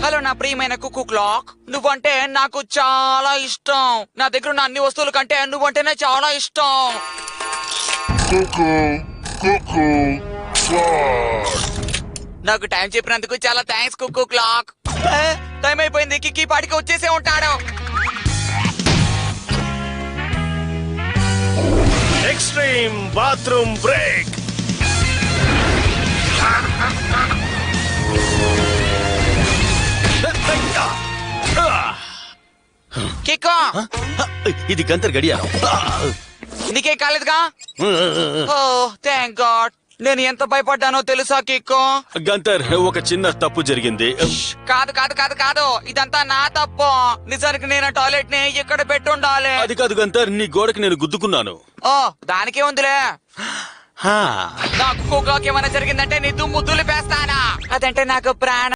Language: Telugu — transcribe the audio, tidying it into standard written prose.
హలో నా ప్రియమైన కుక్కు క్లాక్, నువ్వంటే నాకు చాలా ఇష్టం. నా దగ్గర ఉన్న అన్ని వస్తువుల కంటే నువ్వంటేనే చాలా ఇష్టం. నాకు టైం చెప్పినందుకు చాలా థ్యాంక్స్ కుక్కు క్లాక్. టైం అయిపోయింది, కిక్కి పాటికి వచ్చేసే ఉంటాడు. Extreme bathroom break. కిక్కో, ఇది గంతర్ గడియారం. నీకే కాలేదుగా? ఓ థ్యాంక్ గాడ్. నేను ఎంత భయపడ్డానో తెలుసా కిక్కో? గంతర్, ఒక చిన్న తప్పు జరిగింది. కాదు కాదు కాదు కాదు, ఇదంతా నా తప్పు. నిజానికి నేను టాయిలెట్ ని ఇక్కడ పెట్టుండాలి. అది కాదు గంతర్, నీ గోడకి నేను గుద్దుకున్నాను. ఓ దానికే ఉందిలే. నాకు కుక్కకి ఏమైనా జరిగిందంటే నీ దుమ్ము దులిపేస్తానా. అదంటే నాకు ప్రాణం.